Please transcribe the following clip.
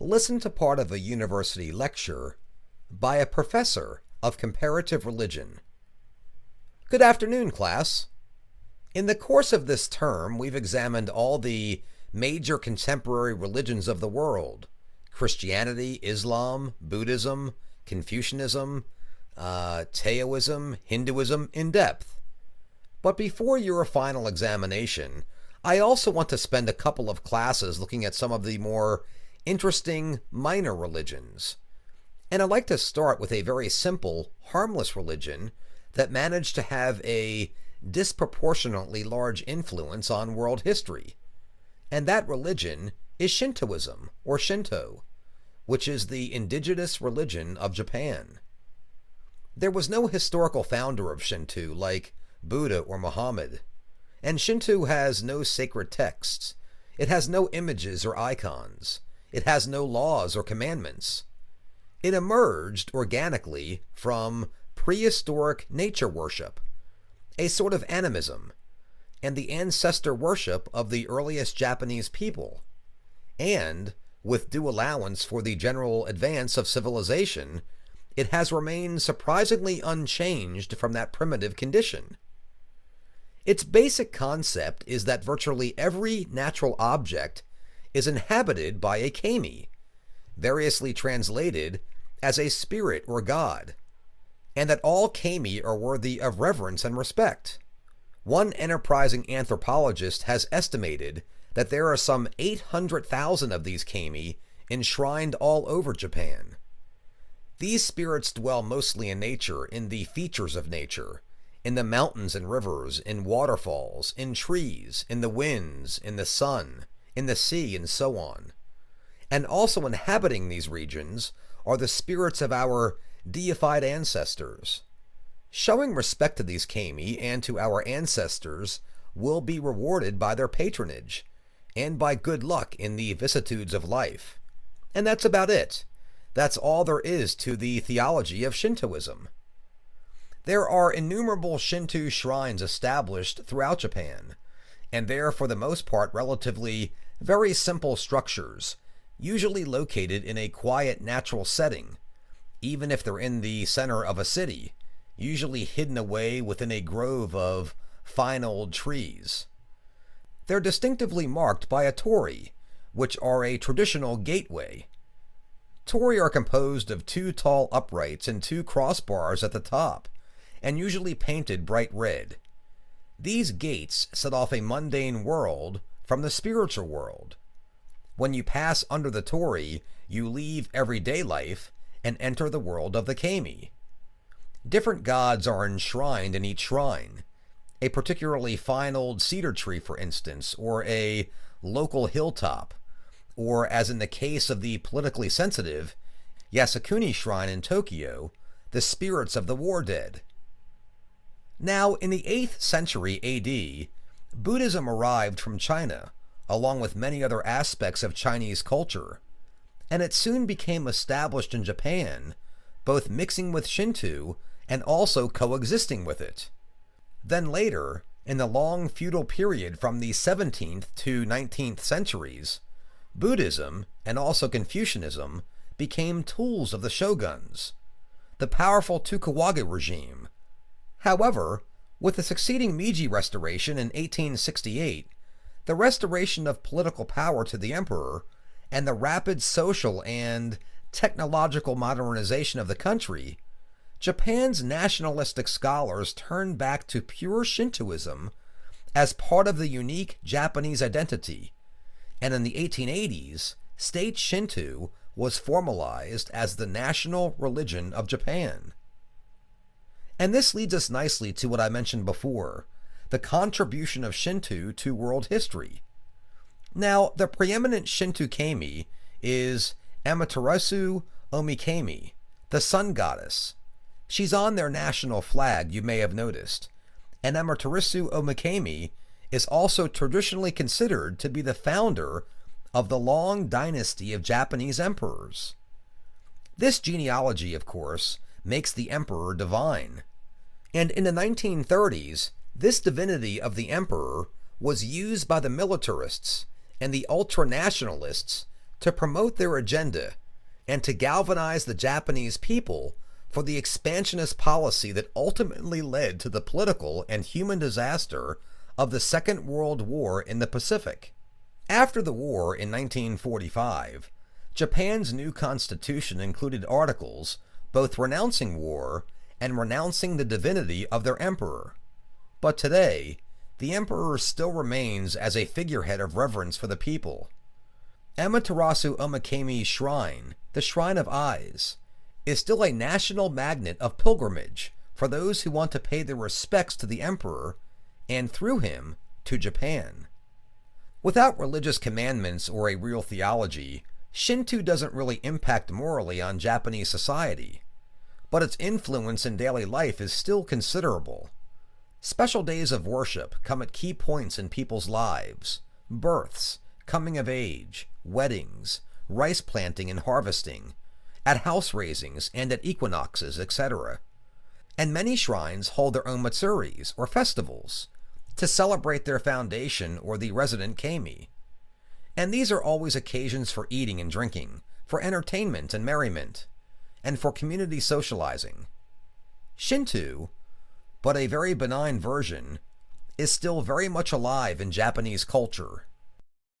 Listen to part of a university lecture by a professor of comparative religion. Good afternoon, class. In the course of this term, we've examined all the major contemporary religions of the world: Christianity, Islam, Buddhism, Confucianism, Taoism, Hinduism in depth. But before your final examination, I also want to spend a couple of classes looking at some of the more interesting minor religions. And I'd like to start with a very simple, harmless religion that managed to have a disproportionately large influence on world history. And that religion is Shintoism, or Shinto, which is the indigenous religion of Japan. There was no historical founder of Shinto like Buddha or Muhammad, and Shinto has no sacred texts. It has no images or icons. It has no laws or commandments. It emerged organically from prehistoric nature worship, a sort of animism, and the ancestor worship of the earliest Japanese people. And, with due allowance for the general advance of civilization, it has remained surprisingly unchanged from that primitive condition. Its basic concept is that virtually every natural object is inhabited by a kami, variously translated as a spirit or god, and that all kami are worthy of reverence and respect. One enterprising anthropologist has estimated that there are some 800,000 of these kami enshrined all over Japan. These spirits dwell mostly in nature, in the features of nature, in the mountains and rivers, in waterfalls, in trees, in the winds, in the sun, in the sea, and so on. And also inhabiting these regions are the spirits of our deified ancestors. Showing respect to these kami and to our ancestors will be rewarded by their patronage and by good luck in the vicissitudes of life. And that's about it. That's all there is to the theology of Shintoism. There are innumerable Shinto shrines established throughout Japan, and they're for the most part relatively very simple structures, usually located in a quiet natural setting, even if they're in the center of a city, usually hidden away within a grove of fine old trees. They're distinctively marked by a torii, which are a traditional gateway. Torii are composed of two tall uprights and two crossbars at the top, and usually painted bright red. These gates set off a mundane world from the spiritual world. When you pass under the torii, you leave everyday life and enter the world of the kami. Different gods are enshrined in each shrine. A particularly fine old cedar tree, for instance, or a local hilltop, or, as in the case of the politically sensitive Yasukuni Shrine in Tokyo, the spirits of the war dead. Now, in the 8th century AD, Buddhism arrived from China, along with many other aspects of Chinese culture, and it soon became established in Japan, both mixing with Shinto and also coexisting with it. Then later, in the long feudal period from the 17th to 19th centuries, Buddhism, and also Confucianism, became tools of the shoguns, the powerful Tokugawa regime. However, with the succeeding Meiji Restoration in 1868, the restoration of political power to the emperor, and the rapid social and technological modernization of the country, Japan's nationalistic scholars turned back to pure Shintoism as part of the unique Japanese identity, and in the 1880s, state Shinto was formalized as the national religion of Japan. And this leads us nicely to what I mentioned before, the contribution of Shinto to world history. Now, the preeminent Shinto kami is Amaterasu Omikami, the sun goddess. She's on their national flag, you may have noticed, and Amaterasu Omikami is also traditionally considered to be the founder of the long dynasty of Japanese emperors. This genealogy, of course, makes the emperor divine. And in the 1930s, this divinity of the emperor was used by the militarists and the ultra-nationalists to promote their agenda and to galvanize the Japanese people for the expansionist policy that ultimately led to the political and human disaster of the Second World War in the Pacific. After the war in 1945, Japan's new constitution included articles both renouncing war and renouncing the divinity of their emperor. But today, the emperor still remains as a figurehead of reverence for the people. Amaterasu Omakami's shrine, the Shrine of Eyes, is still a national magnet of pilgrimage for those who want to pay their respects to the emperor and, through him, to Japan. Without religious commandments or a real theology, Shinto doesn't really impact morally on Japanese society, but its influence in daily life is still considerable. Special days of worship come at key points in people's lives: births, coming of age, weddings, rice planting and harvesting, at house raisings and at equinoxes, etc. And many shrines hold their own matsuris, or festivals, to celebrate their foundation or the resident kami. And these are always occasions for eating and drinking, for entertainment and merriment, and for community socializing. Shinto, but a very benign version, is still very much alive in Japanese culture.